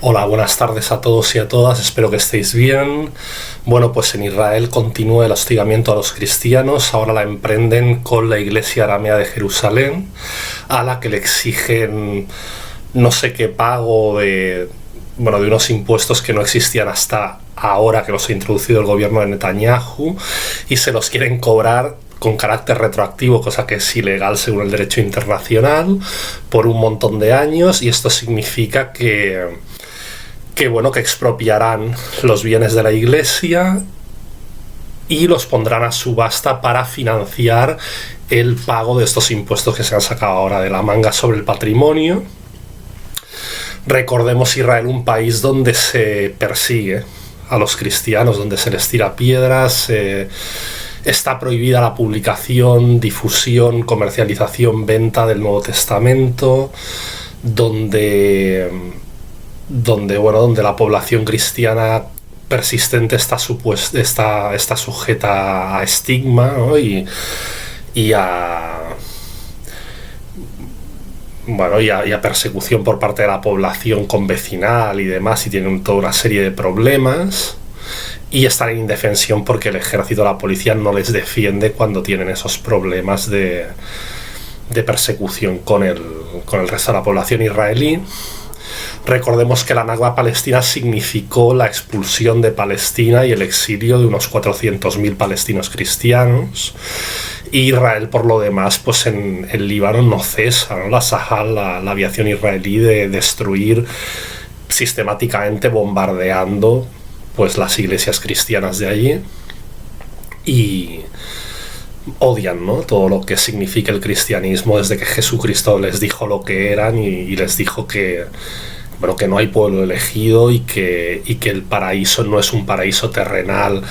Hola, buenas tardes a todos y a todas, espero que estéis bien. Bueno, pues en Israel continúa el hostigamiento a los cristianos, ahora la emprenden con la Iglesia Aramea de Jerusalén, a la que le exigen no sé qué pago de unos impuestos que no existían hasta ahora que los ha introducido el gobierno de Netanyahu, y se los quieren cobrar con carácter retroactivo, cosa que es ilegal según el derecho internacional, por un montón de años, y esto significa que expropiarán los bienes de la Iglesia y los pondrán a subasta para financiar el pago de estos impuestos que se han sacado ahora de la manga sobre el patrimonio. Recordemos Israel, un país donde se persigue a los cristianos, donde se les tira piedras, está prohibida la publicación, difusión, comercialización, venta del Nuevo Testamento, donde la población cristiana persistente está sujeta a estigma, ¿no? y a persecución por parte de la población convecinal y demás, y tienen toda una serie de problemas, y están en indefensión porque el ejército o la policía no les defiende cuando tienen esos problemas de persecución con el resto de la población israelí. Recordemos que la Nakba palestina significó la expulsión de Palestina y el exilio de unos 400.000 palestinos cristianos. Israel, por lo demás, pues en el Líbano no cesa, ¿no? La Sahal, la aviación israelí, de destruir sistemáticamente, bombardeando pues las iglesias cristianas de allí, y odian, ¿no?, todo lo que significa el cristianismo desde que Jesucristo les dijo lo que eran y les dijo que no hay pueblo elegido y que el paraíso no es un paraíso terrenal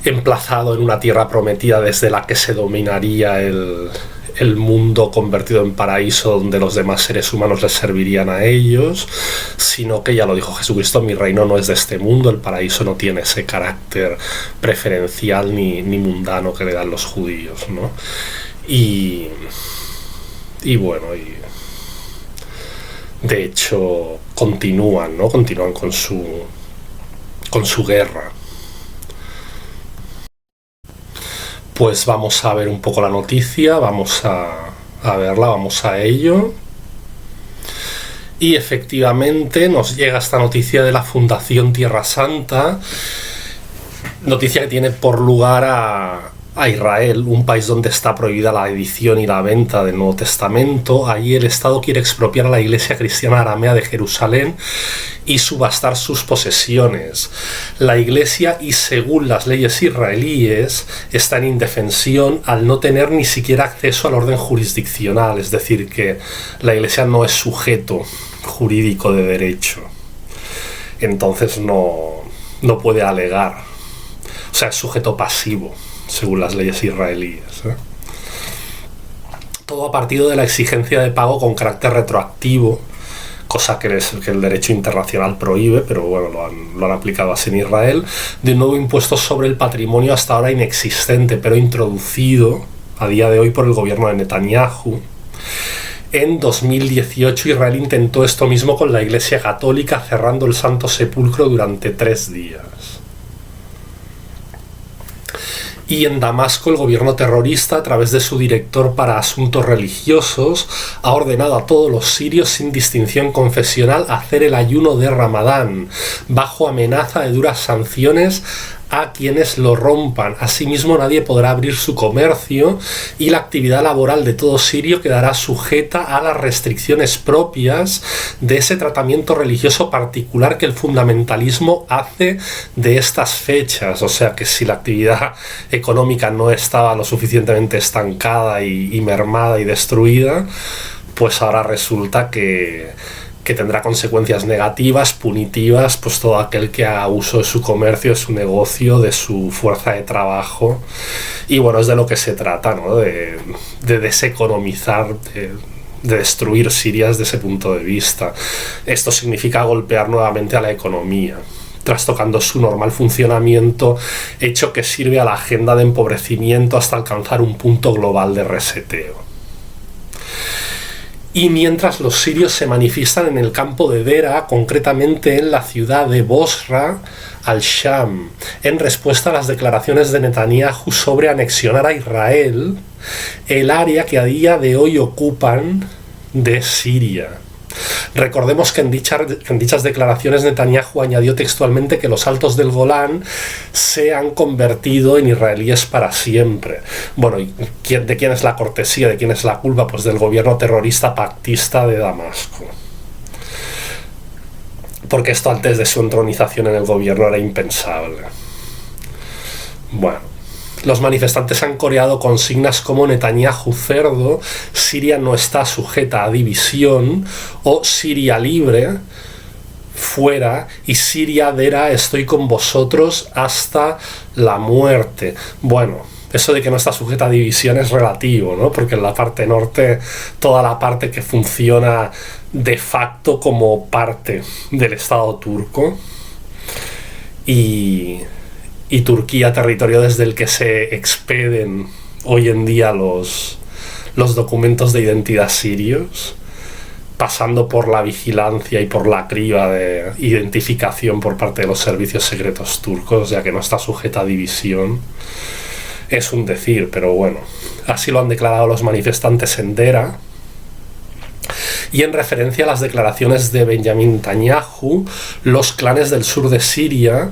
emplazado en una tierra prometida desde la que se dominaría el mundo convertido en paraíso, donde los demás seres humanos les servirían a ellos, sino que, ya lo dijo Jesucristo, mi reino no es de este mundo, el paraíso no tiene ese carácter preferencial ni mundano que le dan los judíos, ¿no? Y de hecho continúan con su guerra. Pues vamos a ver un poco la noticia, vamos a verla, vamos a ello. Y efectivamente nos llega esta noticia de la Fundación Tierra Santa, noticia que tiene por lugar a Israel, un país donde está prohibida la edición y la venta del Nuevo Testamento. Allí el Estado quiere expropiar a la Iglesia Cristiana Aramea de Jerusalén y subastar sus posesiones. La Iglesia, y según las leyes israelíes, está en indefensión al no tener ni siquiera acceso al orden jurisdiccional, es decir, que la Iglesia no es sujeto jurídico de derecho, entonces no puede alegar, o sea, es sujeto pasivo según las leyes israelíes, ¿eh? Todo a partir de la exigencia de pago con carácter retroactivo, cosa que el derecho internacional prohíbe, pero bueno, lo han aplicado así en Israel, de un nuevo impuesto sobre el patrimonio hasta ahora inexistente, pero introducido a día de hoy por el gobierno de Netanyahu. En 2018 Israel intentó esto mismo con la Iglesia Católica, cerrando el Santo Sepulcro durante 3 días. Y en Damasco el gobierno terrorista, a través de su director para asuntos religiosos, ha ordenado a todos los sirios sin distinción confesional hacer el ayuno de Ramadán, bajo amenaza de duras sanciones a quienes lo rompan. Asimismo, nadie podrá abrir su comercio y la actividad laboral de todo sirio quedará sujeta a las restricciones propias de ese tratamiento religioso particular que el fundamentalismo hace de estas fechas. O sea que si la actividad económica no estaba lo suficientemente estancada y mermada y destruida, pues ahora resulta que tendrá consecuencias negativas, punitivas, pues todo aquel que haga uso de su comercio, de su negocio, de su fuerza de trabajo. Y bueno, es de lo que se trata, ¿no? De deseconomizar, de destruir Siria desde ese punto de vista. Esto significa golpear nuevamente a la economía, trastocando su normal funcionamiento, hecho que sirve a la agenda de empobrecimiento hasta alcanzar un punto global de reseteo. Y mientras los sirios se manifiestan en el campo de Dera, concretamente en la ciudad de Bosra, al-Sham, en respuesta a las declaraciones de Netanyahu sobre anexionar a Israel el área que a día de hoy ocupan de Siria. Recordemos que en dichas declaraciones Netanyahu añadió textualmente que los altos del Golán se han convertido en israelíes para siempre. Bueno, ¿y de quién es la cortesía? ¿De quién es la culpa? Pues del gobierno terrorista pactista de Damasco. Porque esto antes de su entronización en el gobierno era impensable. Bueno. Los manifestantes han coreado consignas como Netanyahu cerdo, Siria no está sujeta a división, o Siria libre, fuera, y Siria Dera, estoy con vosotros hasta la muerte. Bueno, eso de que no está sujeta a división es relativo, ¿no? Porque en la parte norte, toda la parte que funciona de facto como parte del Estado turco, y Turquía, territorio desde el que se expeden hoy en día los documentos de identidad sirios, pasando por la vigilancia y por la criba de identificación por parte de los servicios secretos turcos, ya que no está sujeta a división. Es un decir, pero bueno, así lo han declarado los manifestantes en Dera. Y en referencia a las declaraciones de Benjamin Netanyahu, los clanes del sur de Siria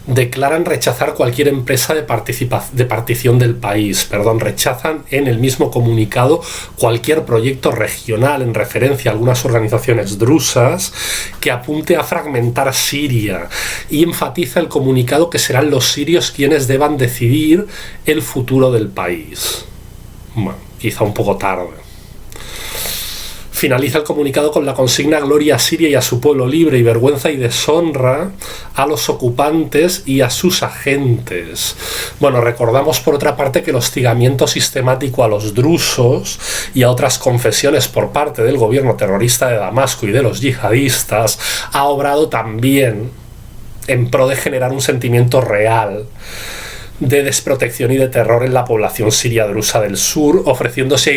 declaran rechazar cualquier empresa de partición del país. Rechazan en el mismo comunicado cualquier proyecto regional en referencia a algunas organizaciones drusas que apunte a fragmentar Siria, y enfatiza el comunicado que serán los sirios quienes deban decidir el futuro del país. Bueno, quizá un poco tarde. Finaliza el comunicado con la consigna gloria a Siria y a su pueblo libre, y vergüenza y deshonra a los ocupantes y a sus agentes. Bueno, recordamos por otra parte que el hostigamiento sistemático a los drusos y a otras confesiones por parte del gobierno terrorista de Damasco y de los yihadistas ha obrado también en pro de generar un sentimiento real de desprotección y de terror en la población siria drusa del sur, ofreciéndose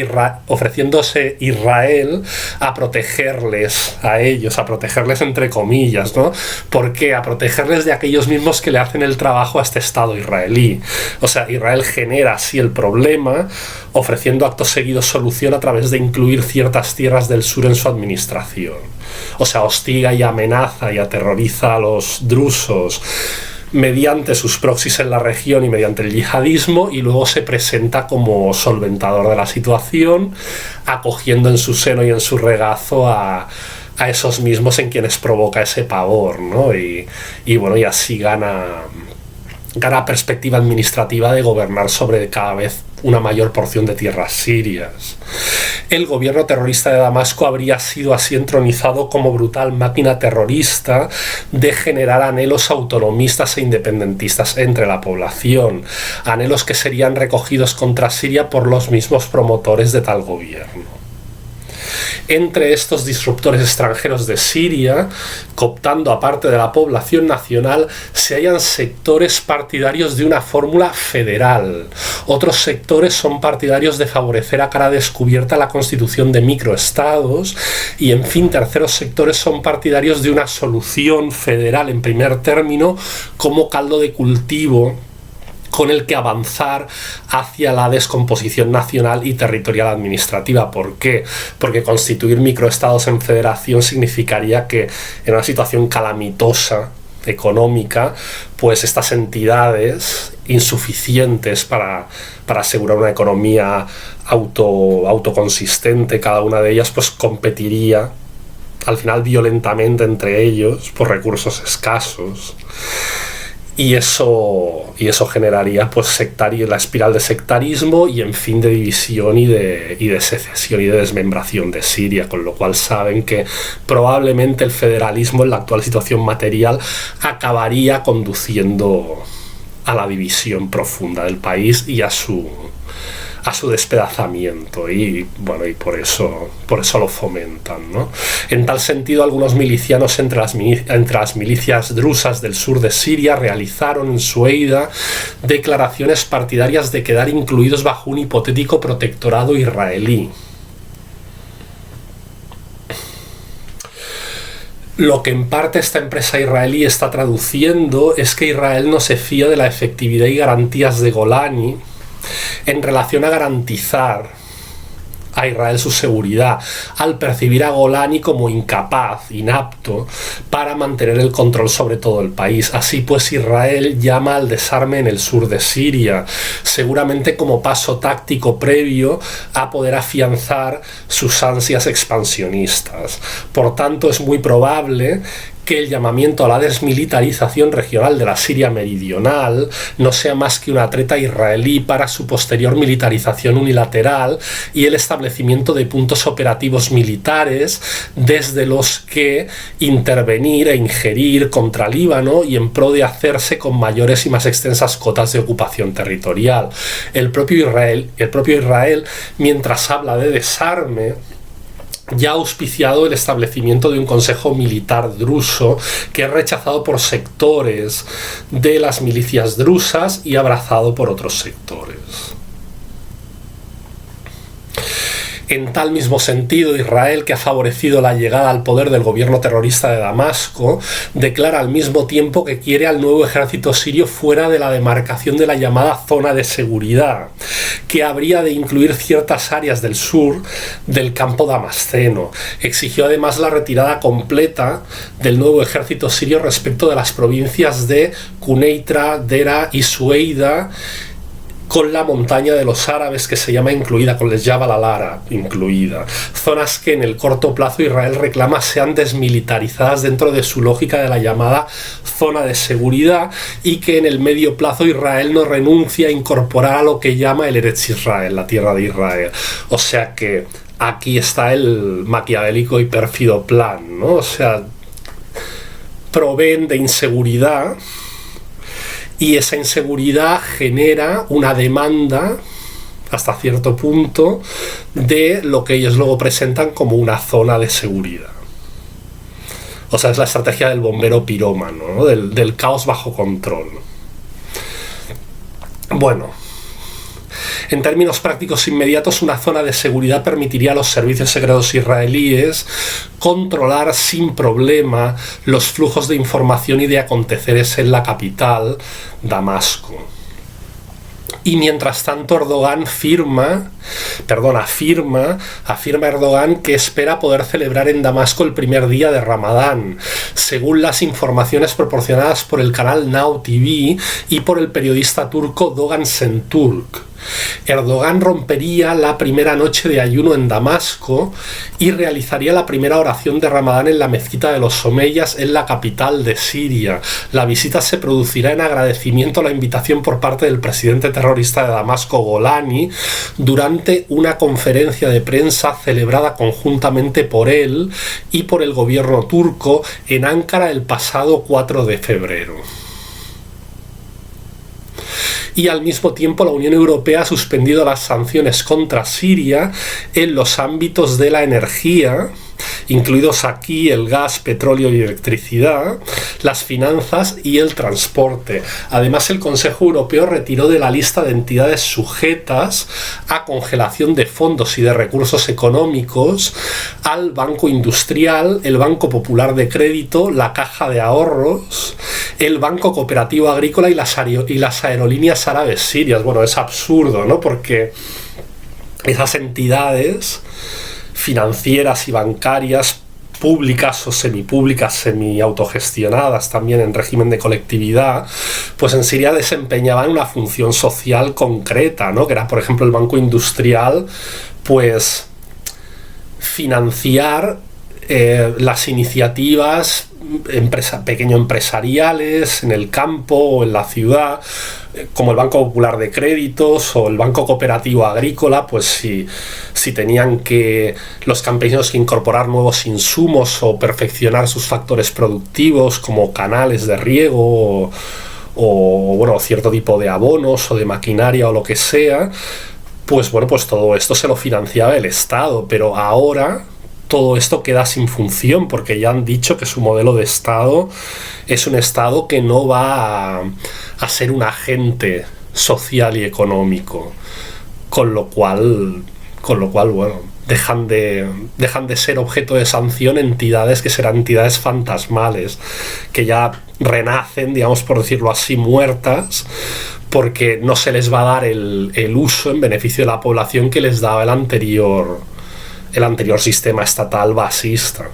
Israel a protegerles a ellos, a protegerles entre comillas, ¿no? ¿Por qué? A protegerles de aquellos mismos que le hacen el trabajo a este Estado israelí. O sea, Israel genera así el problema, ofreciendo acto seguido solución a través de incluir ciertas tierras del sur en su administración. O sea, hostiga y amenaza y aterroriza a los drusos mediante sus proxies en la región y mediante el yihadismo, y luego se presenta como solventador de la situación, acogiendo en su seno y en su regazo a esos mismos en quienes provoca ese pavor, ¿no? Y bueno, y así gana perspectiva administrativa de gobernar sobre cada vez una mayor porción de tierras sirias. El gobierno terrorista de Damasco habría sido así entronizado como brutal máquina terrorista de generar anhelos autonomistas e independentistas entre la población, anhelos que serían recogidos contra Siria por los mismos promotores de tal gobierno. Entre estos disruptores extranjeros de Siria, cooptando a parte de la población nacional, se hallan sectores partidarios de una fórmula federal. Otros sectores son partidarios de favorecer a cara descubierta la constitución de microestados, y en fin, terceros sectores son partidarios de una solución federal en primer término como caldo de cultivo con el que avanzar hacia la descomposición nacional y territorial administrativa. ¿Por qué? Porque constituir microestados en federación significaría que en una situación calamitosa económica, pues estas entidades insuficientes para asegurar una economía autoconsistente, cada una de ellas pues competiría al final violentamente entre ellos por recursos escasos. Y eso generaría pues la espiral de sectarismo y en fin de división y de secesión y de desmembración de Siria, con lo cual saben que probablemente el federalismo en la actual situación material acabaría conduciendo a la división profunda del país y a su despedazamiento, y bueno, y por eso lo fomentan, ¿no? En tal sentido, algunos milicianos entre las milicias drusas del sur de Siria realizaron en Sueida declaraciones partidarias de quedar incluidos bajo un hipotético protectorado israelí. Lo que en parte esta empresa israelí está traduciendo es que Israel no se fía de la efectividad y garantías de Golani en relación a garantizar a Israel su seguridad, al percibir a Golani como incapaz, inapto, para mantener el control sobre todo el país. Así pues, Israel llama al desarme en el sur de Siria, seguramente como paso táctico previo a poder afianzar sus ansias expansionistas. Por tanto, es muy probable que el llamamiento a la desmilitarización regional de la Siria meridional no sea más que una treta israelí para su posterior militarización unilateral y el establecimiento de puntos operativos militares desde los que intervenir e ingerir contra Líbano y en pro de hacerse con mayores y más extensas cotas de ocupación territorial. El propio Israel, mientras habla de desarme, ya ha auspiciado el establecimiento de un consejo militar druso que es rechazado por sectores de las milicias drusas y abrazado por otros sectores. En tal mismo sentido, Israel, que ha favorecido la llegada al poder del gobierno terrorista de Damasco, declara al mismo tiempo que quiere al nuevo ejército sirio fuera de la demarcación de la llamada zona de seguridad, que habría de incluir ciertas áreas del sur del campo damasceno. Exigió además la retirada completa del nuevo ejército sirio respecto de las provincias de Quneitra, Dera y Sueida, con la montaña de los árabes que se llama incluida, con les Jabal al-Ara incluida. Zonas que en el corto plazo Israel reclama sean desmilitarizadas dentro de su lógica de la llamada zona de seguridad y que en el medio plazo Israel no renuncia a incorporar a lo que llama el Eretz Israel, la tierra de Israel. O sea que aquí está el maquiavélico y pérfido plan, ¿no? O sea, proveen de inseguridad y esa inseguridad genera una demanda, hasta cierto punto, de lo que ellos luego presentan como una zona de seguridad. O sea, es la estrategia del bombero pirómano, ¿no? del caos bajo control. Bueno, en términos prácticos inmediatos, una zona de seguridad permitiría a los servicios secretos israelíes controlar sin problema los flujos de información y de aconteceres en la capital, Damasco. Y mientras tanto afirma Erdogan que espera poder celebrar en Damasco el primer día de Ramadán, según las informaciones proporcionadas por el canal Now TV y por el periodista turco Doğan Şentürk. Erdogan rompería la primera noche de ayuno en Damasco y realizaría la primera oración de Ramadán en la mezquita de los Omeyas en la capital de Siria. La visita se producirá en agradecimiento a la invitación por parte del presidente terrorista de Damasco, Golani, durante una conferencia de prensa celebrada conjuntamente por él y por el gobierno turco en Ankara el pasado 4 de febrero. Y al mismo tiempo la Unión Europea ha suspendido las sanciones contra Siria en los ámbitos de la energía, incluidos aquí el gas, petróleo y electricidad, las finanzas y el transporte. Además, el Consejo Europeo retiró de la lista de entidades sujetas a congelación de fondos y de recursos económicos al Banco Industrial, el Banco Popular de Crédito, la Caja de Ahorros, el Banco Cooperativo Agrícola y las aerolíneas árabes sirias. Bueno, es absurdo, ¿no? Porque esas entidades financieras y bancarias, públicas o semipúblicas, semi-autogestionadas también en régimen de colectividad, pues en Siria desempeñaban una función social concreta, ¿no? Que era, por ejemplo, el Banco Industrial, pues financiar las iniciativas pequeño empresariales en el campo o en la ciudad, como el Banco Popular de Créditos o el Banco Cooperativo Agrícola. Pues si tenían que los campesinos que incorporar nuevos insumos o perfeccionar sus factores productivos como canales de riego o bueno, cierto tipo de abonos o de maquinaria o lo que sea, pues bueno, pues todo esto se lo financiaba el Estado. Pero ahora todo esto queda sin función porque ya han dicho que su modelo de Estado es un Estado que no va a ser un agente social y económico, con lo cual bueno, dejan de ser objeto de sanción entidades que serán entidades fantasmales, que ya renacen, digamos, por decirlo así, muertas, porque no se les va a dar el uso en beneficio de la población que les daba el anterior sistema estatal basista.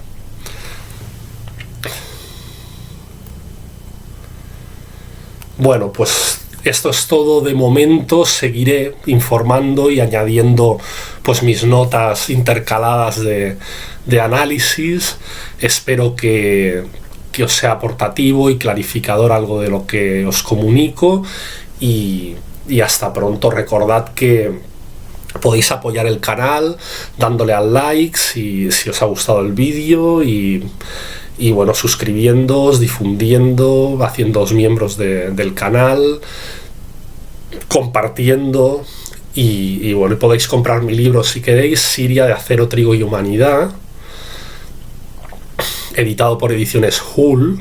Bueno, pues esto es todo de momento. Seguiré informando y añadiendo pues mis notas intercaladas de análisis. Espero que os sea aportativo y clarificador algo de lo que os comunico, y hasta pronto. Recordad que podéis apoyar el canal dándole al like si os ha gustado el vídeo, y bueno, suscribiéndoos, difundiendo, haciéndoos miembros del canal, compartiendo, y bueno, podéis comprar mi libro si queréis, Siria de acero, trigo y humanidad, editado por Ediciones Hull,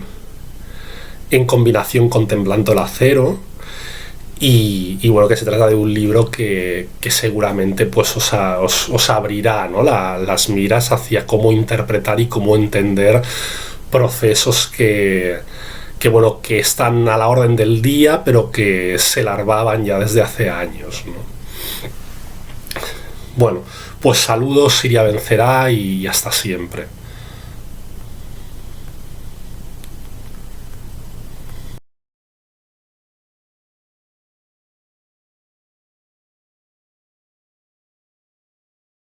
en combinación con Temblando el acero. Y bueno, que se trata de un libro que seguramente pues os abrirá, ¿no?, las miras hacia cómo interpretar y cómo entender procesos que están a la orden del día, pero que se larvaban ya desde hace años, ¿no? Bueno, pues saludos, Siria vencerá, y hasta siempre.